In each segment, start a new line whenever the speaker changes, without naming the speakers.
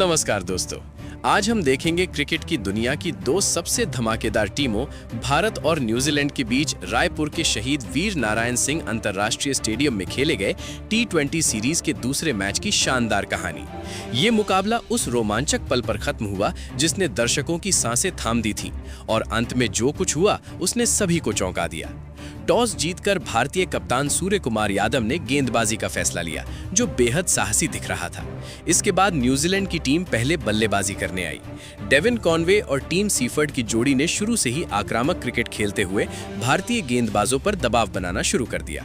नमस्कार दोस्तों, आज हम देखेंगे क्रिकेट की दुनिया की दो सबसे धमाकेदार टीमों भारत और न्यूजीलैंड के बीच रायपुर के शहीद वीर नारायण सिंह अंतर्राष्ट्रीय स्टेडियम में खेले गए T20 सीरीज के दूसरे मैच की शानदार कहानी। ये मुकाबला उस रोमांचक पल पर खत्म हुआ जिसने दर्शकों की सांसें थाम दी थीं और अंत में जो कुछ हुआ उसने सभी को चौंका दिया। टॉस जीतकर भारतीय कप्तान सूर्य कुमार यादव ने गेंदबाजी का फैसला लिया, जो बेहद साहसी दिख रहा था। इसके बाद न्यूजीलैंड की टीम पहले बल्लेबाजी करने आई। डेविन कॉनवे और टीम सीफर्ड की जोड़ी ने शुरू से ही आक्रामक क्रिकेट खेलते हुए भारतीय गेंदबाजों पर दबाव बनाना शुरू कर दिया।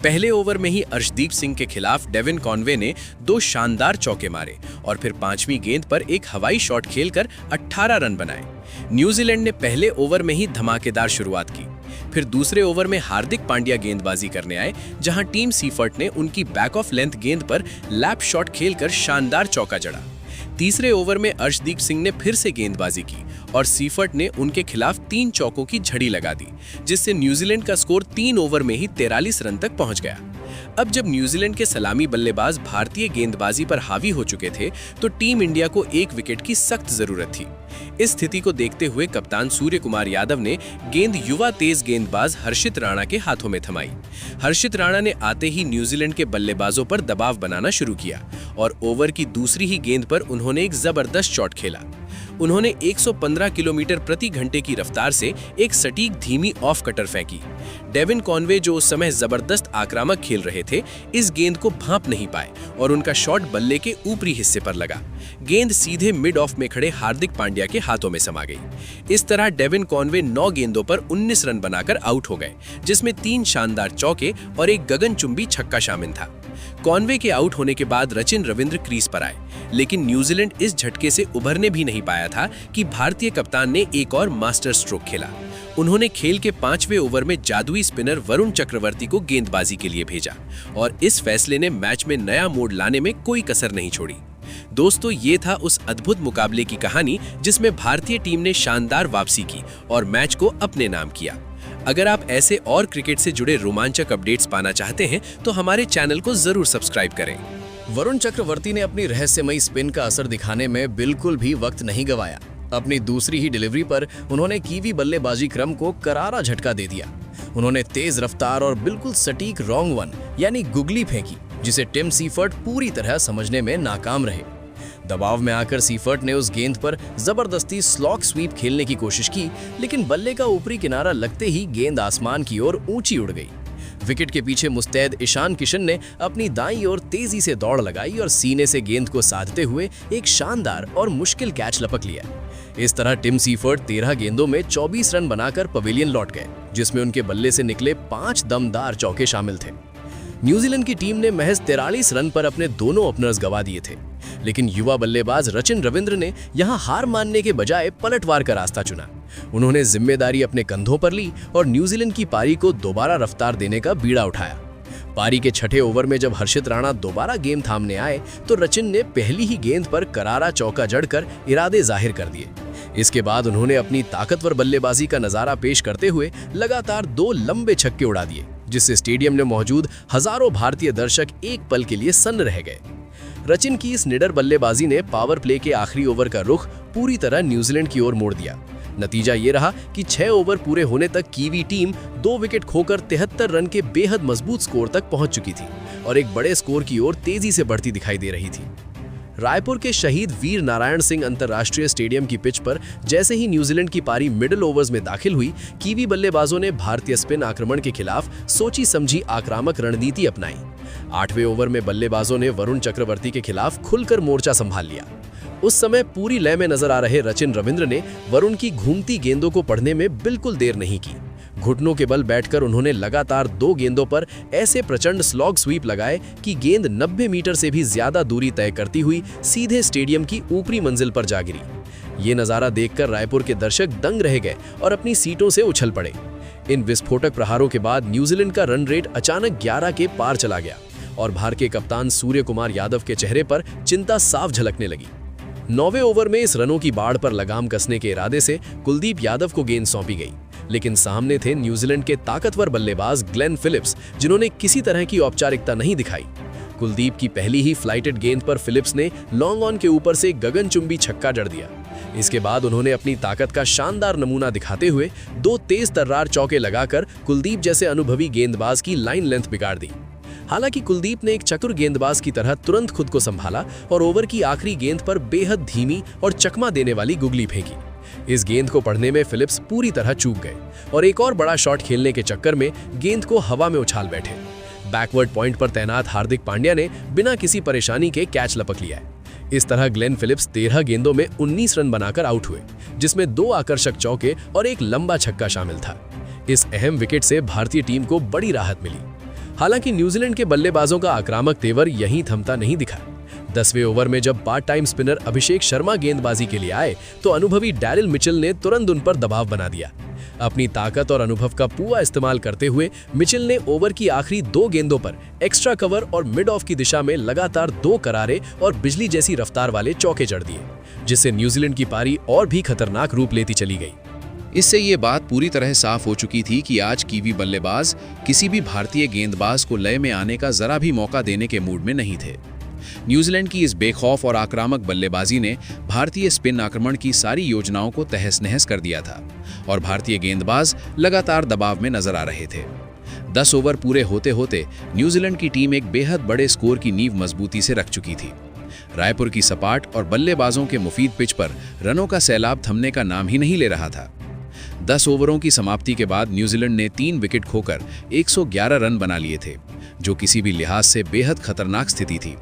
पहले ओवर में ही अर्शदीप सिंह के खिलाफ डेविन कॉनवे ने 2 शानदार चौके मारे और फिर 5वीं गेंद पर एक हवाई शॉट खेलकर 18 रन बनाए। न्यूजीलैंड ने पहले ओवर में ही धमाकेदार शुरुआत की। फिर दूसरे ओवर में हार्दिक पांड्या गेंदबाजी करने आए, जहां टीम सीफर्ट ने उनकी बैक ऑफ लेंथ गेंद पर लैप शॉट खेलकर शानदार चौका जड़ा। तीसरे ओवर में अर्शदीप सिंह ने फिर से गेंदबाजी की और सीफर्ट ने उनके खिलाफ 3 चौकों की झड़ी लगा दी, जिससे न्यूजीलैंड का स्कोर 3 ओवर में ही 43 रन तक पहुंच गया। अब जब न्यूजीलैंड के सलामी बल्लेबाज भारतीय गेंदबाजी पर हावी हो चुके थे, तो टीम इंडिया को 1 विकेट की सख्त जरूरत थी। इस स्थिति को देखते हुए कप्तान सूर्य कुमार यादव ने गेंद युवा तेज गेंदबाज हर्षित राणा के हाथों में थमाई। हर्षित राणा ने आते ही न्यूजीलैंड के बल्लेबाजों पर दबाव बनाना शुरू किया और ओवर की दूसरी ही गेंद पर उन्होंने एक जबरदस्त शॉट खेला। उन्होंने 115 किलोमीटर प्रति घंटे की रफ्तार से एक सटीक धीमी ऑफ कटर फेंकी। डेविन कॉनवे, जो उस समय जबरदस्त आक्रामक खेल रहे थे, इस गेंद को भांप नहीं पाए और उनका शॉट बल्ले के ऊपरी हिस्से पर लगा। गेंद सीधे मिड ऑफ में खड़े हार्दिक पांड्या के हाथों में समा गई। इस तरह डेविन कॉनवे 9 गेंदों पर 19 रन बनाकर आउट हो गए, जिसमें 3 शानदार चौके और एक गगनचुंबी छक्का शामिल था। कॉनवे के आउट होने के बाद रचिन रविंद्र क्रीज पर आए, लेकिन न्यूजीलैंड इस झटके से उभरने भी नहीं पाया था कि भारतीय कप्तान ने एक और मास्टर स्ट्रोक खेला। उन्होंने खेल के 5वें ओवर में जादुई स्पिनर वरुण चक्रवर्ती को गेंदबाजी के लिए भेजा और इस फैसले ने मैच में नया मोड़ लाने में कोई कसर नहीं छोड़ी। दोस्तों, ये था उस अद्भुत मुकाबले की कहानी जिसमें भारतीय टीम ने शानदार वापसी की और मैच को अपने नाम किया। अगर आप ऐसे और क्रिकेट से जुड़े रोमांचक अपडेट्स पाना चाहते हैं तो हमारे चैनल को जरूर सब्सक्राइब करें।
वरुण चक्रवर्ती ने अपनी रहस्यमयी स्पिन का असर दिखाने में बिल्कुल भी वक्त नहीं गंवाया। अपनी दूसरी ही डिलीवरी पर उन्होंने कीवी बल्लेबाजी क्रम को करारा झटका दे दिया। उन्होंने तेज रफ्तार और बिल्कुल सटीक रॉन्ग वन यानी गुगली फेंकी, जिसे टिम सीफर्ट पूरी तरह समझने में नाकाम रहे। दबाव में आकर सीफर्ट ने उस गेंद पर जबरदस्ती स्लॉग स्वीप खेलने की कोशिश की, लेकिन बल्ले का ऊपरी किनारा लगते ही गेंद आसमान की ओर ऊंची उड़ गई। विकेट के पीछे मुस्तैद ईशान किशन ने अपनी दाईं ओर तेजी से दौड़ लगाई और सीने से गेंद को साधते हुए एक शानदार और मुश्किल कैच लपक लिया। इस तरह टिम सीफर्ट 13 गेंदों में 24 रन बनाकर पवेलियन लौट गए, जिसमें उनके बल्ले से निकले 5 दमदार चौके शामिल थे। न्यूजीलैंड की टीम ने महज 43 रन पर अपने दोनों ओपनर्स गंवा दिए थे, लेकिन युवा बल्लेबाज रचिन रविंद्र ने यहां हार मानने के बजाय पलटवार का रास्ता चुना। उन्होंने जिम्मेदारी अपने कंधों पर ली और न्यूजीलैंड की पारी को दोबारा रफ्तार देने का बीड़ा उठाया। पारी के 6ठे ओवर में जब हर्षित राणा दोबारा गेंद थामने आए तो रचिन ने पहली ही गेंद पर करारा चौका जड़कर इरादे जाहिर कर दिए। इसके बाद उन्होंने अपनी ताकतवर बल्लेबाजी का नजारा पेश करते हुए लगातार 2 लंबे छक्के उड़ा दिए, जिससे स्टेडियम में मौजूद हजारों भारतीय दर्शक एक पल के लिए सन्न रह गए। रचिन की इस निडर बल्लेबाजी ने पावर प्ले के आखिरी ओवर का रुख पूरी तरह न्यूजीलैंड की ओर मोड़ दिया। नतीजा ये रहा कि 6 ओवर पूरे होने तक कीवी टीम 2 विकेट खोकर 73 रन के बेहद मजबूत स्कोर तक पहुंच चुकी थी और एक बड़े स्कोर की ओर तेजी से बढ़ती दिखाई दे रही थी। रायपुर के शहीद वीर नारायण सिंह अंतर्राष्ट्रीय स्टेडियम की पिच पर जैसे ही न्यूजीलैंड की पारी मिडिल ओवर्स में दाखिल हुई, कीवी बल्लेबाजों ने भारतीय स्पिन आक्रमण के खिलाफ सोची समझी आक्रामक रणनीति अपनाई। 8वें ओवर में बल्लेबाजों ने वरुण चक्रवर्ती के खिलाफ खुलकर मोर्चा संभाल लिया। उस समय पूरी लय में नजर आ रहे रचिन रविंद्र ने वरुण की घूमती गेंदों को पढ़ने में बिल्कुल देर नहीं की। घुटनों के बल बैठकर उन्होंने लगातार 2 गेंदों पर ऐसे प्रचंड स्लॉग स्वीप लगाए कि गेंद 90 मीटर से भी ज्यादा दूरी तय करती हुई सीधे स्टेडियम की ऊपरी मंजिल पर जा गिरी। ये नजारा देखकर रायपुर के दर्शक दंग रह गए और अपनी सीटों से उछल पड़े। इन विस्फोटक प्रहारों के बाद न्यूजीलैंड का रन रेट अचानक 11 के पार चला गया और भारतीय कप्तान सूर्य कुमार यादव के चेहरे पर चिंता साफ झलकने लगी। 9वें ओवर में इस रनों की बाढ़ पर लगाम कसने के इरादे से कुलदीप यादव को गेंद सौंपी गई, लेकिन सामने थे न्यूजीलैंड के ताकतवर बल्लेबाज ग्लेन फिलिप्स, जिन्होंने किसी तरह की औपचारिकता नहीं दिखाई। कुलदीप की पहली ही फ्लाइटेड गेंद पर फिलिप्स ने लॉन्ग ऑन के ऊपर से गगनचुंबी छक्का जड़ दिया। इसके बाद उन्होंने अपनी ताकत का शानदार नमूना दिखाते हुए 2 तेज तर्रार चौके लगाकर कुलदीप जैसे अनुभवी गेंदबाज की लाइन लेंथ बिगाड़ दी। हालांकि कुलदीप ने एक चतुर गेंदबाज की तरह तुरंत खुद को संभाला और ओवर की आखिरी गेंद पर बेहद धीमी और चकमा देने वाली गुगली फेंकी। इस गेंद को पढ़ने में फिलिप्स पूरी तरह चूक गए और एक और बड़ा शॉट खेलने के चक्कर में गेंद को हवा में उछाल बैठे। बैकवर्ड पॉइंट पर तैनात हार्दिक पांड्या ने बिना किसी परेशानी के कैच लपक लिया। इस तरह ग्लेन फिलिप्स 13 गेंदों में 19 रन बनाकर आउट हुए, जिसमें 2 आकर्षक चौके और एक लंबा छक्का शामिल था। इस अहम विकेट से भारतीय टीम को बड़ी राहत मिली। हालांकि न्यूजीलैंड के बल्लेबाजों का आक्रामक तेवर यहीं थमता नहीं दिखा। 10वें ओवर में जब part time spinner Abhishek Sharma गेंदबाजी के लिए आए तो अनुभवी डैरिल मिचेल ने तुरंत उन पर दबाव बना दिया। अपनी ताकत और अनुभव का पूरा इस्तेमाल करते हुए मिचेल ने ओवर की आखिरी 2 गेंदों पर एक्स्ट्रा कवर और मिड ऑफ की दिशा में लगातार 2 करारे और बिजली जैसी रफ्तार वाले चौके जड़ दिए, जिससे न्यूजीलैंड की पारी और भी खतरनाक रूप लेती चली गई।
इससे ये बात पूरी तरह साफ हो चुकी थी कि आज कीवी बल्लेबाज किसी भी भारतीय गेंदबाज को लय में आने का जरा भी मौका देने के मूड में नहीं थे। न्यूजीलैंड की इस बेखौफ और आक्रामक बल्लेबाजी ने भारतीय स्पिन आक्रमण की सारी योजनाओं को तहस नहस कर दिया था और भारतीय गेंदबाज लगातार दबाव में नजर आ रहे थे। 10 ओवर पूरे होते होते न्यूजीलैंड की टीम एक बेहद बड़े स्कोर की नींव मजबूती से रख चुकी थी। रायपुर की सपाट और बल्लेबाजों के मुफीद पिच पर रनों का सैलाब थमने का नाम ही नहीं ले रहा था। 10 ओवरों की समाप्ति के बाद न्यूजीलैंड ने 3 विकेट खोकर 111 रन बना लिए थे, जो किसी भी लिहाज से बेहद खतरनाक स्थिति थी।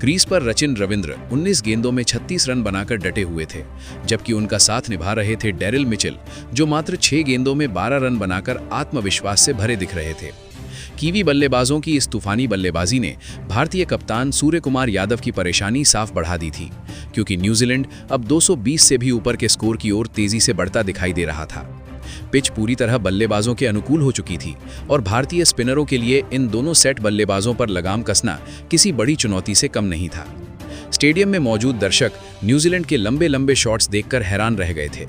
क्रीज पर रचिन रविंद्र 19 गेंदों में 36 रन बनाकर डटे हुए थे, जबकि उनका साथ निभा रहे थे डैरिल मिचेल, जो मात्र 6 गेंदों में 12 रन बनाकर आत्मविश्वास से भरे दिख रहे थे। कीवी बल्लेबाजों की इस तूफानी बल्लेबाजी ने भारतीय कप्तान सूर्य कुमार यादव की परेशानी साफ बढ़ा दी थी, क्योंकि न्यूजीलैंड अब 220 से भी ऊपर के स्कोर की ओर तेजी से बढ़ता दिखाई दे रहा था। पिच पूरी तरह बल्लेबाजों के अनुकूल हो चुकी थी और भारतीय स्पिनरों के लिए इन दोनों सेट बल्लेबाजों पर लगाम कसना किसी बड़ी चुनौती से कम नहीं था। स्टेडियम में मौजूद दर्शक न्यूजीलैंड के लंबे लंबे शॉट्स देखकर हैरान रह गए थे।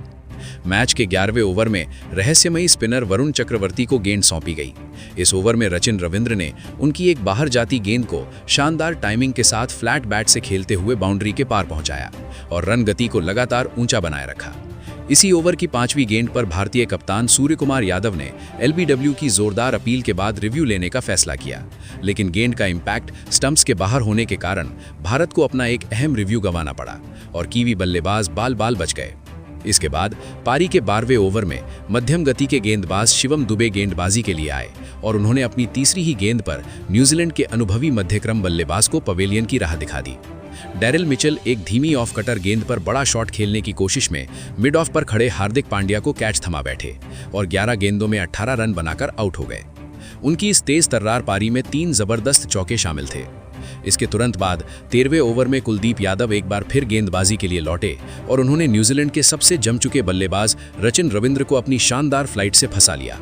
मैच के 11वें ओवर में रहस्यमयी स्पिनर वरुण चक्रवर्ती को गेंद सौंपी गई। इस ओवर में रचिन रविंद्र ने उनकी एक बाहर जाती गेंद को शानदार टाइमिंग के साथ फ्लैट बैट से खेलते हुए बाउंड्री के पार पहुंचाया और रन गति को लगातार ऊंचा बनाए रखा। इसी ओवर की 5वीं गेंद पर भारतीय कप्तान सूर्य कुमार यादव ने एलबीडब्ल्यू की जोरदार अपील के बाद रिव्यू लेने का फैसला किया, लेकिन गेंद का इम्पैक्ट स्टंप्स के बाहर होने के कारण भारत को अपना एक अहम रिव्यू गंवाना पड़ा और कीवी बल्लेबाज बाल बाल बच गए। इसके बाद पारी के 12वें ओवर में मध्यम गति के गेंदबाज शिवम दुबे गेंदबाजी के लिए आए और उन्होंने अपनी तीसरी ही गेंद पर न्यूजीलैंड के अनुभवी मध्यक्रम बल्लेबाज को पवेलियन की राह दिखा दी। डैरिल मिचेल एक धीमी ऑफ कटर गेंद पर बड़ा शॉट खेलने की कोशिश में मिड ऑफ पर खड़े हार्दिक पांड्या को कैच थमा बैठे और 11 गेंदों में 18 रन बनाकर आउट हो गए। उनकी इस तेज तर्रार पारी में 3 जबरदस्त चौके शामिल थे। इसके तुरंत बाद 13वें ओवर में कुलदीप यादव एक बार फिर गेंदबाजी के लिए लौटे और उन्होंने न्यूजीलैंड के सबसे जम चुके बल्लेबाज रचिन रविंद्र को अपनी शानदार फ्लाइट से फंसा लिया।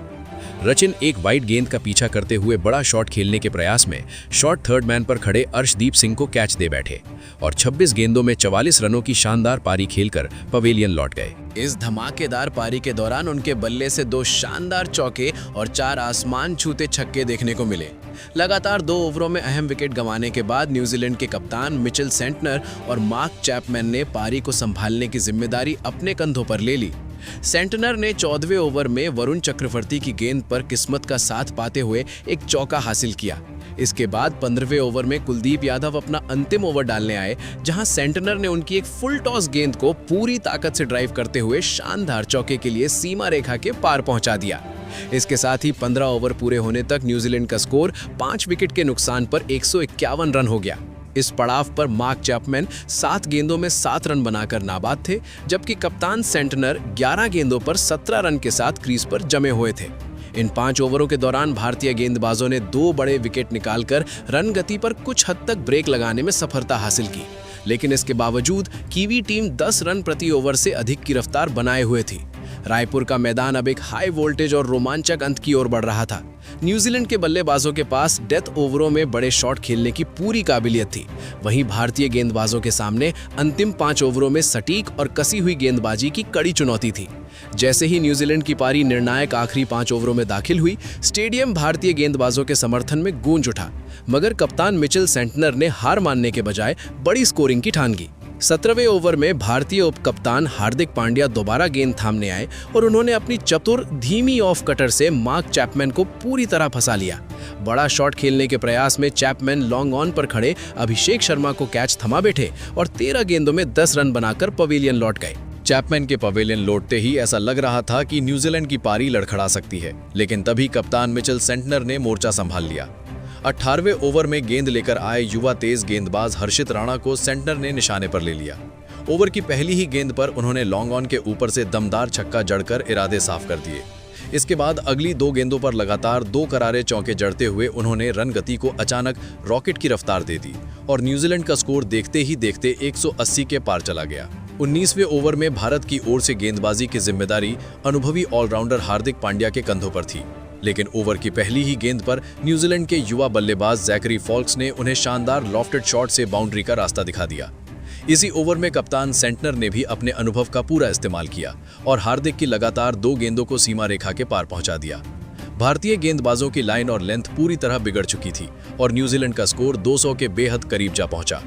रचिन एक वाइड गेंद का पीछा करते हुए बड़ा शॉट खेलने के प्रयास में शॉर्ट थर्ड मैन पर खड़े अर्शदीप सिंह को कैच दे बैठे और 26 गेंदों में 44 रनों की शानदार पारी खेलकर पवेलियन लौट गए। इस धमाकेदार पारी के दौरान उनके बल्ले से 2 शानदार चौके और 4 आसमान छूते छक्के देखने को मिले। लगातार 2 ओवरों में अहम विकेट गंवाने के बाद न्यूजीलैंड के कप्तान मिचेल सेंटनर और मार्क चैपमैन ने पारी को संभालने की जिम्मेदारी अपने कंधों पर ले ली। सेंटनर ने 14वें ओवर में वरुण चक्रवर्ती की गेंद पर किस्मत का साथ पाते हुए एक चौका हासिल किया। इसके बाद 15वें ओवर में कुलदीप यादव अपना अंतिम ओवर डालने आए, जहां सेंटनर ने उनकी एक फुल टॉस गेंद को पूरी ताकत से ड्राइव करते हुए शानदार चौके के लिए सीमा रेखा के पार पहुंचा दिया। इसके साथ ही 15 ओवर पूरे होने तक न्यूजीलैंड का स्कोर 5 विकेट के नुकसान पर 151 रन हो गया। इस पड़ाव पर मार्क चैपमैन 7 गेंदों में 7 रन बनाकर नाबाद थे, जबकि कप्तान सेंटनर 11 गेंदों पर 17 रन के साथ क्रीज पर जमे हुए थे। इन 5 ओवरों के दौरान भारतीय गेंदबाजों ने 2 बड़े विकेट निकालकर रन गति पर कुछ हद तक ब्रेक लगाने में सफलता हासिल की, लेकिन इसके बावजूद कीवी टीम 10 रन प्रति ओवर से अधिक की रफ्तार बनाए हुए थी। रायपुर का मैदान अब एक हाई वोल्टेज और रोमांचक अंत की ओर बढ़ रहा था। न्यूजीलैंड के बल्लेबाजों के पास डेथ ओवरों में बड़े शॉट खेलने की पूरी काबिलियत थी, वहीं भारतीय गेंदबाजों के सामने अंतिम 5 ओवरों में सटीक और कसी हुई गेंदबाजी की कड़ी चुनौती थी। जैसे ही न्यूजीलैंड की पारी निर्णायक आखिरी 5 ओवरों में दाखिल हुई, स्टेडियम भारतीय गेंदबाजों के समर्थन में गूंज उठा। मगर कप्तान मिचेल सेंटनर ने हार मानने के बजाय बड़ी स्कोरिंग की ठान की। 17वें ओवर में भारतीय उप कप्तान हार्दिक पांड्या दोबारा गेंद थामने आए और उन्होंने अपनी चतुर धीमी ऑफ कटर से मार्क चैपमैन को पूरी तरह फंसा लिया। बड़ा शॉट खेलने के प्रयास में चैपमैन लॉन्ग ऑन पर खड़े अभिषेक शर्मा को कैच थमा बैठे और 13 गेंदों में 10 रन बनाकर पवेलियन लौट गए।
चैपमैन के पवेलियन लौटते ही ऐसा लग रहा था कि न्यूजीलैंड की पारी लड़खड़ा सकती है, लेकिन तभी कप्तान मिचेल सेंटनर ने मोर्चा संभाल लिया। 18वें ओवर में गेंद लेकर आए युवा तेज गेंदबाज हर्षित राणा को सेंटनर ने निशाने पर ले लिया। ओवर की पहली ही गेंद पर उन्होंने लॉन्ग ऑन के ऊपर से दमदार छक्का जड़कर इरादे साफ कर दिए। इसके बाद अगली 2 गेंदों पर लगातार 2 करारे चौके जड़ते हुए उन्होंने रन गति को अचानक रॉकेट की रफ्तार दे दी और न्यूजीलैंड का स्कोर देखते ही देखते 180 के पार चला गया। 19वें ओवर में भारत की ओर से गेंदबाजी की जिम्मेदारी अनुभवी ऑलराउंडर हार्दिक पांड्या के कंधों पर थी, लेकिन ओवर की पहली ही गेंद पर न्यूजीलैंड के युवा बल्लेबाज जैकरी फॉल्क्स ने उन्हें शानदार लॉफ्टेड शॉट से बाउंड्री का रास्ता दिखा दिया। इसी ओवर में कप्तान सेंटनर ने भी अपने अनुभव का पूरा इस्तेमाल किया और हार्दिक की लगातार 2 गेंदों को सीमा रेखा के पार पहुंचा दिया। भारतीय गेंदबाजों की लाइन और लेंथ पूरी तरह बिगड़ चुकी थी और न्यूजीलैंड का स्कोर 200 के बेहद करीब जा पहुंचा।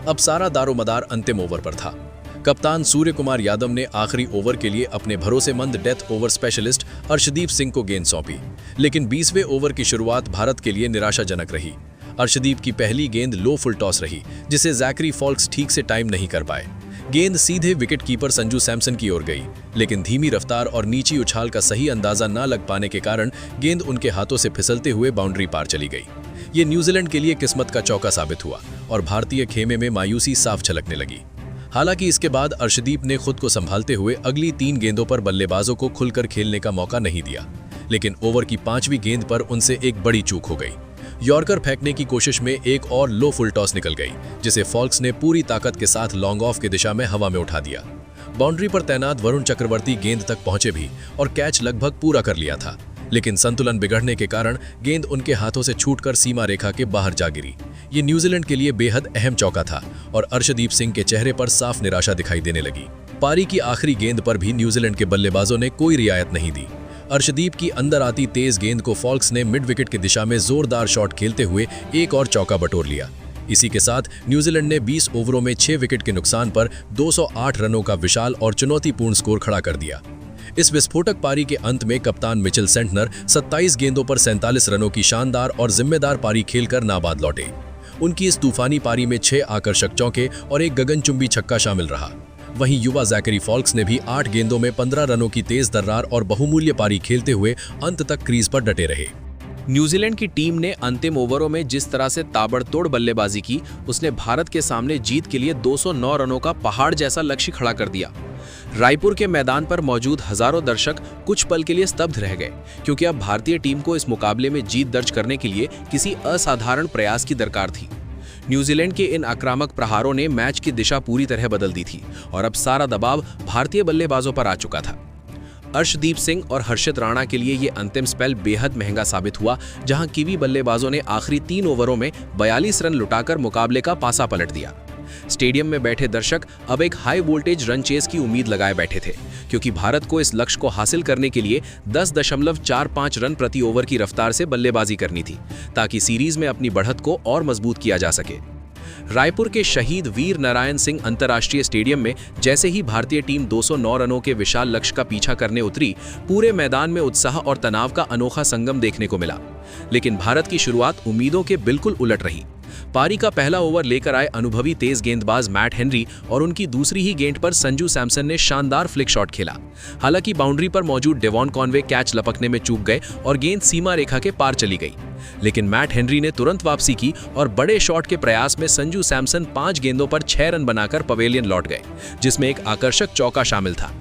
अब सारा दारोमदार अंतिम ओवर पर था। कप्तान सूर्य कुमार यादव ने आखिरी ओवर के लिए अपने भरोसेमंद death over specialist Arshdeep Singh को गेंद सौंपी, लेकिन 20वें ओवर की शुरुआत भारत के लिए निराशाजनक रही। अर्शदीप की पहली गेंद लो फुल टॉस रही, जिसे जैकरी फॉल्क्स ठीक से टाइम नहीं कर पाए। गेंद सीधे विकेट कीपर संजू सैमसन की ओर गई, लेकिन धीमी रफ्तार और नीची उछाल का सही अंदाजा न लग पाने के कारण गेंद उनके हाथों से फिसलते हुए बाउंड्री पार चली गई। ये न्यूजीलैंड के लिए किस्मत का चौका साबित हुआ और भारतीय खेमे में मायूसी साफ झलकने लगी। हालांकि इसके बाद अर्शदीप ने खुद को संभालते हुए अगली 3 गेंदों पर बल्लेबाजों को खुलकर खेलने का मौका नहीं दिया, लेकिन ओवर की 5वीं गेंद पर उनसे एक बड़ी चूक हो गई। यॉर्कर फेंकने की कोशिश में एक और लो फुल टॉस निकल गई, जिसे फॉल्क्स ने पूरी ताकत के साथ लॉन्ग ऑफ की दिशा में हवा में उठा दिया। बाउंड्री पर तैनात वरुण चक्रवर्ती गेंद तक पहुंचे भी और कैच लगभग पूरा कर लिया था, लेकिन संतुलन बिगड़ने के कारण गेंद उनके हाथों से छूटकर सीमा रेखा के बाहर जा गिरी। ये न्यूजीलैंड के लिए बेहद अहम चौका था और अर्शदीप सिंह के चेहरे पर साफ निराशा दिखाई देने लगी। पारी की आखिरी गेंद पर भी न्यूजीलैंड के बल्लेबाजों ने कोई रियायत नहीं दी। अर्शदीप की अंदर आती तेज गेंद को फॉल्क्स ने मिड विकेट की दिशा में जोरदार शॉट खेलते हुए एक और चौका बटोर लिया। इसी के साथ न्यूजीलैंड ने 20 ओवरों में 6 विकेट के नुकसान पर 208 रनों का विशाल और चुनौतीपूर्ण स्कोर खड़ा कर दिया। इस विस्फोटक पारी के अंत में कप्तान मिचेल सेंटनर 27 गेंदों पर 47 रनों की शानदार और जिम्मेदार पारी खेलकर नाबाद लौटे। उनकी इस तूफानी पारी में 6 आकर्षक चौके और एक गगनचुंबी छक्का शामिल रहा। वहीं युवा जैकरी फॉल्क्स ने भी 8 गेंदों में 15 रनों की तेज दर्रार और बहुमूल्य पारी खेलते हुए अंत तक क्रीज पर डटे रहे।
न्यूजीलैंड की टीम ने अंतिम ओवरों में जिस तरह से ताबड़तोड़ बल्लेबाजी की, उसने भारत के सामने जीत के लिए 209 रनों का पहाड़ जैसा लक्ष्य खड़ा कर दिया। रायपुर के मैदान पर मौजूद हजारों दर्शक कुछ पल के लिए स्तब्ध रह गए, क्योंकि अब भारतीय टीम को इस मुकाबले में जीत दर्ज करने के लिए किसी असाधारण प्रयास की दरकार थी। न्यूजीलैंड के इन आक्रामक प्रहारों ने मैच की दिशा पूरी तरह बदल दी थी और अब सारा दबाव भारतीय बल्लेबाजों पर आ चुका था। अर्शदीप सिंह और हर्षित राणा के लिए ये अंतिम स्पेल बेहद महंगा साबित हुआ, जहां कीवी बल्लेबाजों ने आखिरी 3 ओवरों में 42 रन लुटाकर मुकाबले का पासा पलट दिया। स्टेडियम में बैठे दर्शक अब एक हाई वोल्टेज रन चेस की उम्मीद लगाए बैठे थे, क्योंकि भारत को इस लक्ष्य को हासिल करने के लिए 10.45 रन प्रति ओवर की रफ्तार से बल्लेबाजी करनी थी, ताकि सीरीज में अपनी बढ़त को और मजबूत किया जा सके। रायपुर के शहीद वीर नारायण सिंह अंतर्राष्ट्रीय स्टेडियम में जैसे ही भारतीय टीम 209 रनों के विशाल लक्ष्य का पीछा करने उतरी, पूरे मैदान में उत्साह और तनाव का अनोखा संगम देखने को मिला। लेकिन भारत की शुरुआत उम्मीदों के बिल्कुल उलट रही। पारी का पहला ओवर लेकर आए अनुभवी तेज गेंदबाज मैट हेनरी और उनकी दूसरी ही गेंद पर संजू सैमसन ने शानदार फ्लिक शॉट खेला। हालांकि बाउंड्री पर मौजूद डेवॉन कॉनवे कैच लपकने में चूक गए और गेंद सीमा रेखा के पार चली गई, लेकिन मैट हेनरी ने तुरंत वापसी की और बड़े शॉट के प्रयास में संजू सैमसन 5 गेंदों पर 6 रन बनाकर पवेलियन लौट गए, जिसमें एक आकर्षक चौका शामिल था।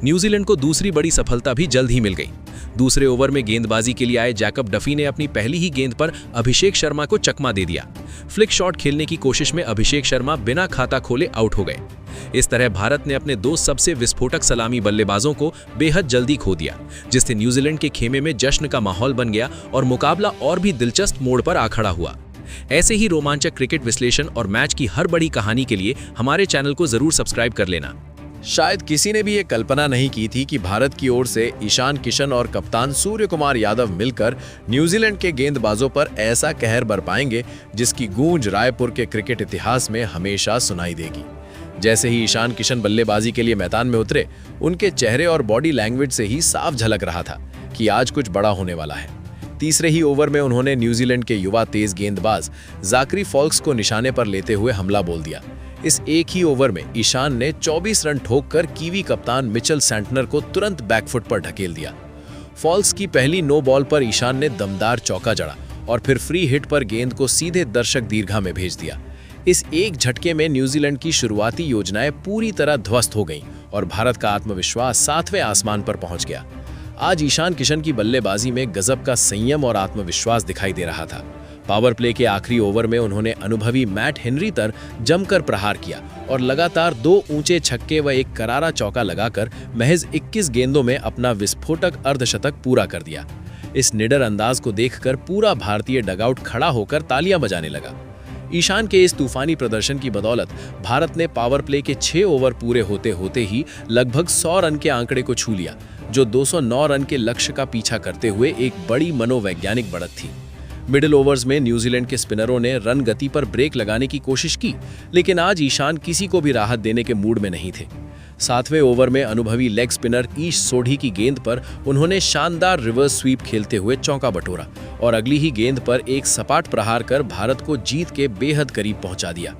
न्यूजीलैंड को दूसरी बड़ी सफलता भी जल्द ही मिल गई। दूसरे ओवर में गेंदबाजी के लिए आए जैकब डफी ने अपनी पहली ही गेंद पर अभिषेक शर्मा को चकमा दे दिया। फ्लिक शॉट खेलने की कोशिश में अभिषेक शर्मा बिना खाता खोले आउट हो गए। इस तरह भारत ने अपने 2 सबसे विस्फोटक सलामी बल्लेबाजों को बेहद जल्दी खो दिया, जिससे न्यूजीलैंड के खेमे में जश्न का माहौल बन गया और मुकाबला और भी दिलचस्प मोड़ पर आ खड़ा हुआ। ऐसे ही रोमांचक क्रिकेट विश्लेषण और मैच की हर बड़ी कहानी के लिए हमारे चैनल को जरूर सब्सक्राइब कर लेना। शायद किसी ने भी ये कल्पना नहीं की थी कि भारत की ओर से ईशान किशन और कप्तान सूर्य कुमार यादव मिलकर न्यूजीलैंड के गेंदबाजों पर ऐसा कहर बरपाएंगे जिसकी गूंज रायपुर के क्रिकेट इतिहास में हमेशा सुनाई देगी। जैसे ही ईशान किशन बल्लेबाजी के लिए मैदान में उतरे, उनके चेहरे और बॉडी लैंग्वेज से ही साफ झलक रहा था कि आज कुछ बड़ा होने वाला है। तीसरे ही ओवर में उन्होंने न्यूजीलैंड के युवा तेज गेंदबाज ज़ाकरी फॉल्क्स को निशाने पर लेते हुए हमला बोल दिया। इस एक ही ओवर में ईशान ने 24 रन ठोककर कीवी कप्तान मिचेल सैंटनर को तुरंत बैकफुट पर ढकेल दिया। फॉल्क्स की पहली नो बॉल पर ईशान ने दमदार चौका जड़ा और फिर फ्री हिट पर गेंद को सीधे दर्शक दीर्घा में भेज दिया। इस एक झटके में न्यूजीलैंड की शुरुआती योजनाएं पूरी तरह ध्वस्त हो गईं और भारत का आत्मविश्वास 7वें आसमान पर पहुंच गया। आज ईशान किशन की बल्लेबाजी में गजब का संयम और आत्मविश्वास दिखाई दे रहा था। पावर प्ले के आखिरी ओवर में उन्होंने अनुभवी मैट हेनरी पर जमकर प्रहार किया और लगातार 2 ऊंचे छक्के व एक करारा चौका लगाकर महज 21 गेंदों में अपना विस्फोटक अर्धशतक पूरा कर दिया। इस निडर अंदाज को देखकर पूरा भारतीय डगआउट खड़ा होकर तालियां बजाने लगा। ईशान के इस तूफानी प्रदर्शन की बदौलत भारत ने पावर प्ले के 6 ओवर पूरे होते होते ही लगभग 100 रन के आंकड़े को छू लिया, जो 209 रन के लक्ष्य का पीछा करते हुए एक बड़ी मनोवैज्ञानिक बढ़त थी। मिडिल ओवर्स में न्यूजीलैंड के स्पिनरों ने रन गति पर ब्रेक लगाने की कोशिश की, लेकिन आज ईशान किसी को भी राहत देने के मूड में नहीं थे। 7वें ओवर में अनुभवी लेग स्पिनर ईश सोढ़ी की गेंद पर उन्होंने शानदार रिवर्स स्वीप खेलते हुए चौका बटोरा और अगली ही गेंद पर एक सपाट प्रहार कर भारत को जीत के बेहद करीब पहुंचा दिया।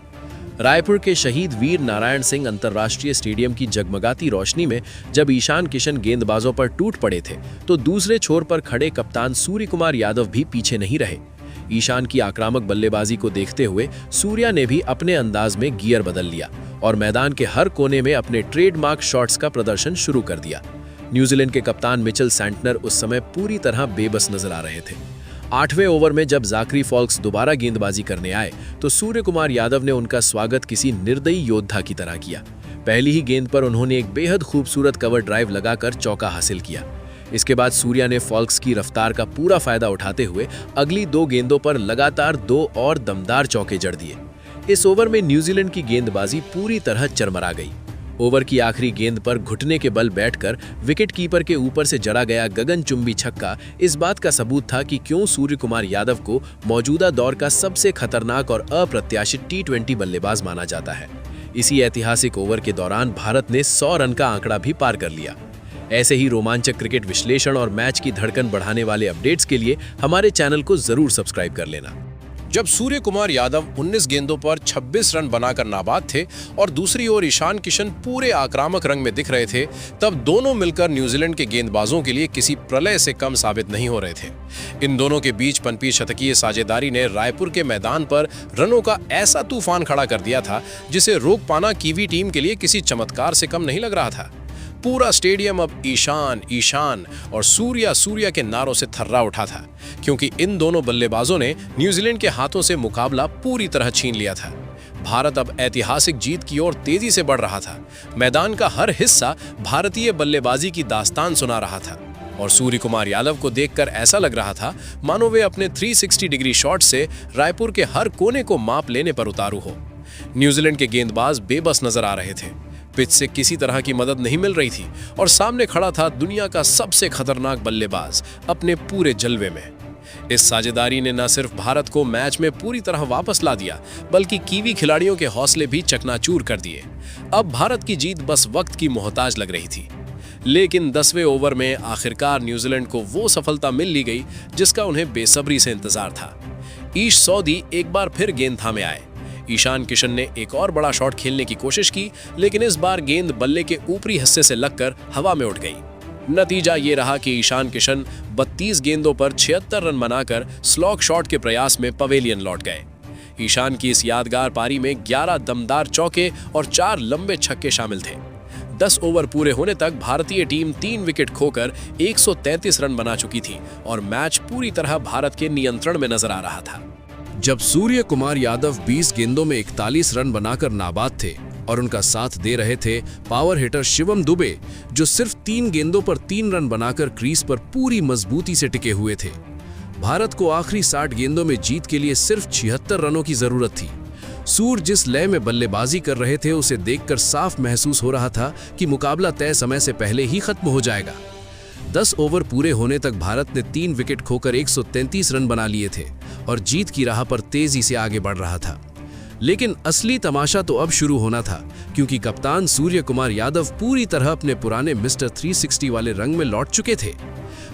रायपुर के शहीद वीर नारायण सिंह अंतर्राष्ट्रीय स्टेडियम की जगमगाती रोशनी में जब ईशान किशन गेंदबाजों पर टूट पड़े थे, तो दूसरे छोर पर खड़े कप्तान सूर्य कुमार यादव भी पीछे नहीं रहे। ईशान की आक्रामक बल्लेबाजी को देखते हुए सूर्या ने भी अपने अंदाज में गियर बदल लिया और मैदान के हर कोने में अपने ट्रेडमार्क शॉट्स का प्रदर्शन शुरू कर दिया। न्यूजीलैंड के कप्तान मिचेल सैंटनर उस समय पूरी तरह बेबस नजर आ रहे थे। 8वें ओवर में जब ज़ाकरी फॉल्क्स दोबारा गेंदबाजी करने आए, तो सूर्य कुमार यादव ने उनका स्वागत किसी निर्दयी योद्धा की तरह किया। पहली ही गेंद पर उन्होंने एक बेहद खूबसूरत कवर ड्राइव लगाकर चौका हासिल किया। इसके बाद सूर्या ने फॉल्क्स की रफ्तार का पूरा फायदा उठाते हुए अगली 2 गेंदों पर लगातार 2 और दमदार चौके जड़ दिए। इस ओवर में न्यूजीलैंड की गेंदबाजी पूरी तरह चरमरा गई। ओवर की आखिरी गेंद पर घुटने के बल बैठकर विकेट कीपर के ऊपर से जड़ा गया गगनचुंबी छक्का इस बात का सबूत था कि क्यों सूर्य कुमार यादव को मौजूदा दौर का सबसे खतरनाक और अप्रत्याशित T20 बल्लेबाज माना जाता है। इसी ऐतिहासिक ओवर के दौरान भारत ने 100 रन का आंकड़ा भी पार कर लिया। ऐसे ही रोमांचक क्रिकेट विश्लेषण और मैच की धड़कन बढ़ाने वाले अपडेट्स के लिए हमारे चैनल को जरूर सब्सक्राइब कर लेना।
जब सूर्य कुमार यादव 19 गेंदों पर 26 रन बनाकर नाबाद थे और दूसरी ओर ईशान किशन पूरे आक्रामक रंग में दिख रहे थे, तब दोनों मिलकर न्यूजीलैंड के गेंदबाजों के लिए किसी प्रलय से कम साबित नहीं हो रहे थे। इन दोनों के बीच पनपी शतकीय साझेदारी ने रायपुर के मैदान पर रनों का ऐसा तूफान खड़ा कर दिया था जिसे रोक पाना कीवी टीम के लिए किसी चमत्कार से कम नहीं लग रहा था। पूरा स्टेडियम अब ईशान ईशान और सूर्या सूर्या के नारों से थर्रा उठा था, क्योंकि इन दोनों बल्लेबाजों ने न्यूजीलैंड के हाथों से मुकाबला पूरी तरह छीन लिया था। भारत अब ऐतिहासिक जीत की ओर तेजी से बढ़ रहा था। मैदान का हर हिस्सा भारतीय बल्लेबाजी की दास्तान सुना रहा था और सूर्य कुमार यादव को देखकर ऐसा लग रहा था मानो वे अपने 360 डिग्री शॉट से रायपुर के हर कोने को माप लेने पर उतारू हो। न्यूजीलैंड के गेंदबाज बेबस नजर आ रहे थे। पिच से किसी तरह की मदद नहीं मिल रही थी और सामने खड़ा था दुनिया का सबसे खतरनाक बल्लेबाज अपने पूरे जलवे में। इस साझेदारी ने न सिर्फ भारत को मैच में पूरी तरह वापस ला दिया, बल्कि कीवी खिलाड़ियों के हौसले भी चकनाचूर कर दिए। अब भारत की जीत बस वक्त की मोहताज लग रही थी। लेकिन 10वें ओवर में आखिरकार न्यूजीलैंड को वो सफलता मिल ली गई जिसका उन्हें बेसब्री से इंतजार था। ईश सौदी एक बार फिर गेंद थामे आए। ईशान किशन ने एक और बड़ा शॉट खेलने की कोशिश की, लेकिन इस बार गेंद बल्ले के ऊपरी हिस्से से लगकर हवा में उठ गई। नतीजा ये रहा कि ईशान किशन 32 गेंदों पर 76 रन बनाकर स्लॉग शॉट के प्रयास में पवेलियन लौट गए। ईशान की इस यादगार पारी में 11 दमदार चौके और 4 लंबे छक्के शामिल थे। 10 ओवर पूरे होने तक भारतीय टीम 3 विकेट खोकर 133 रन बना चुकी थी और मैच पूरी तरह भारत के नियंत्रण में नजर आ रहा था।
जब सूर्य कुमार यादव 20 गेंदों में 41 रन बनाकर नाबाद थे और उनका साथ दे रहे थे पावर हिटर शिवम दुबे, जो सिर्फ 3 गेंदों पर 3 रन बनाकर क्रीज पर पूरी मजबूती से टिके हुए थे। भारत को आखिरी 60 गेंदों में जीत के लिए सिर्फ 76 रनों की जरूरत थी। सूर्य जिस लय में बल्लेबाजी कर रहे थे उसे देखकर साफ महसूस हो रहा था कि मुकाबला तय समय से पहले ही खत्म हो जाएगा। 10 ओवर पूरे होने तक भारत ने 3 विकेट खोकर 133 रन बना लिए थे और जीत की राह पर तेजी से आगे बढ़ रहा था। लेकिन असली तमाशा तो अब शुरू होना था, क्योंकि कप्तान सूर्य कुमार यादव पूरी तरह अपने पुराने मिस्टर 360 वाले रंग में लौट चुके थे।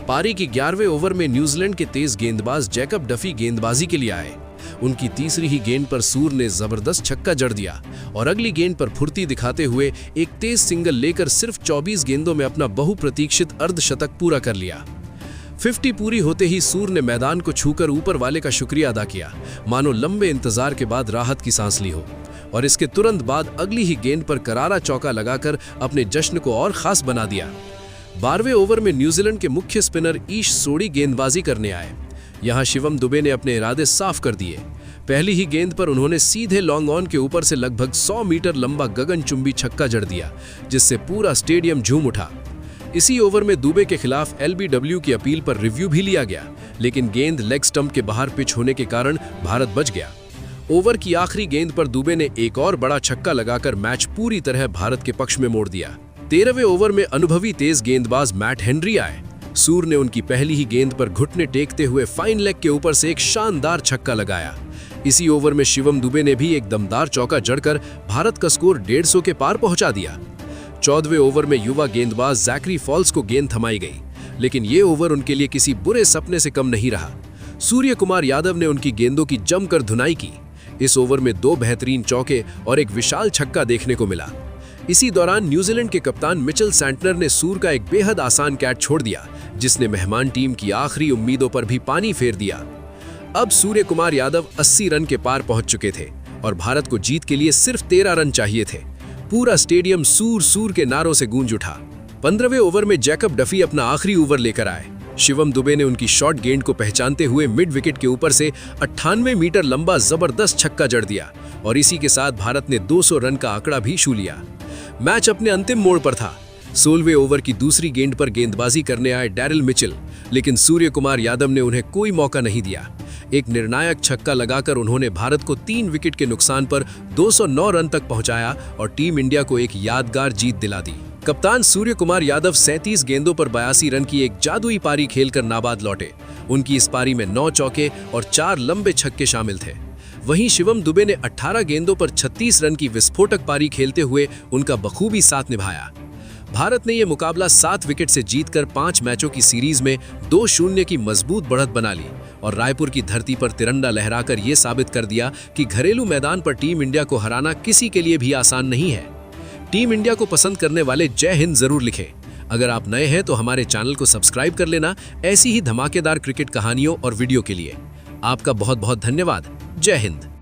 पारी के 11वें ओवर में न्यूजीलैंड के तेज गेंदबाज जैकब डफी गेंदबाजी के लिए आए। उनकी तीसरी ही गेंद पर सूर्य ने जबरदस्त छक्का जड़ दिया और अगली गेंद पर फुर्ती दिखाते हुए एक तेज सिंगल लेकर सिर्फ 24 गेंदों में अपना बहुप्रतीक्षित अर्धशतक पूरा कर लिया। 50 पूरी होते ही सूर्य ने मैदान को छूकर ऊपर वाले का शुक्रिया अदा किया, मानो लंबे इंतजार के बाद राहत की सांस ली हो। और इसके तुरंत बाद अगली ही गेंद पर करारा चौका लगाकर अपने जश्न को और खास बना दिया। 12वें ओवर में न्यूजीलैंड के मुख्य स्पिनर ईश सोडी गेंदबाजी करने आए। यहां शिवम दुबे ने अपने इरादे साफ कर दिए। पहली ही गेंद पर उन्होंने सीधे लॉन्ग ऑन के ऊपर से लगभग 100 मीटर लंबा गगनचुंबी छक्का जड़ दिया, जिससे पूरा स्टेडियम झूम उठा। इसी ओवर में दुबे के खिलाफ LBW की अपील पर रिव्यू भी लिया गया, लेकिन गेंद लेग स्टंप के बाहर पिच होने के कारण भारत बच गया। ओवर की आखिरी गेंद पर दुबे ने एक और बड़ा छक्का लगाकर मैच पूरी तरह भारत के पक्ष में मोड़ दिया। 13वें ओवर में अनुभवी तेज गेंदबाज मैट हेनरी आए। सूर्य ने उनकी पहली ही गेंद पर घुटने टेकते हुए फाइन लेग के ऊपर से एक शानदार छक्का लगाया। इसी ओवर में शिवम दुबे ने भी एक दमदार चौका जड़कर भारत का स्कोर 150 के पार पहुंचा दिया। 14वें ओवर में युवा गेंदबाज जैकरी फॉल्स को गेंद थमाई गई, लेकिन ये ओवर उनके लिए किसी बुरे सपने से कम नहीं रहा। सूर्य कुमार यादव ने उनकी गेंदों की जमकर धुनाई की। इस ओवर में 2 बेहतरीन चौके और एक विशाल छक्का देखने को मिला। इसी दौरान न्यूजीलैंड के कप्तान मिचेल सैंटनर ने सूर्य का एक बेहद आसान कैच छोड़ दिया, जिसने मेहमान टीम की आखिरी उम्मीदों पर भी पानी फेर दिया। अब सूर्य कुमार यादव 80 रन के पार पहुंच चुके थे और भारत को जीत के लिए सिर्फ 13 रन चाहिए थे। पूरा स्टेडियम सूर सूर के नारों से गूंज उठा। 15वें ओवर में जैकब डफी अपना आखिरी ओवर लेकर आए। शिवम दुबे ने उनकी शॉर्ट गेंद को पहचानते हुए मिड विकेट के ऊपर से 98 मीटर लंबा जबरदस्त छक्का जड़ दिया और इसी के साथ भारत ने 200 रन का आंकड़ा भी छू लिया। मैच अपने अंतिम मोड़ पर था। 16वें ओवर की दूसरी गेंद पर गेंदबाजी करने आए डैरिल मिचेल, लेकिन सूर्य कुमार यादव ने उन्हें कोई मौका नहीं दिया। एक निर्णायक छक्का लगाकर उन्होंने भारत को 3 विकेट के नुकसान पर 209 रन तक पहुंचाया और टीम इंडिया को एक यादगार जीत दिला दी। कप्तान सूर्य कुमार यादव 37 गेंदों पर 82 रन की एक जादुई पारी खेलकर नाबाद लौटे। उनकी इस पारी में 9 चौके और 4 लंबे छक्के शामिल थे। वहीं शिवम दुबे ने 18 गेंदों पर 36 रन की विस्फोटक पारी खेलते हुए उनका बखूबी साथ निभाया। भारत ने यह मुकाबला 7 विकेट से जीतकर 5 मैचों की सीरीज में 2-0 की मजबूत बढ़त बना ली और रायपुर की धरती पर तिरंगा लहराकर यह साबित कर दिया कि घरेलू मैदान पर टीम इंडिया को हराना किसी के लिए भी आसान नहीं है। टीम इंडिया को पसंद करने वाले जय हिंद जरूर लिखें। अगर आप नए हैं तो हमारे चैनल को सब्सक्राइब कर लेना ऐसी ही धमाकेदार क्रिकेट कहानियों और वीडियो के लिए। आपका बहुत बहुत धन्यवाद। जय हिंद।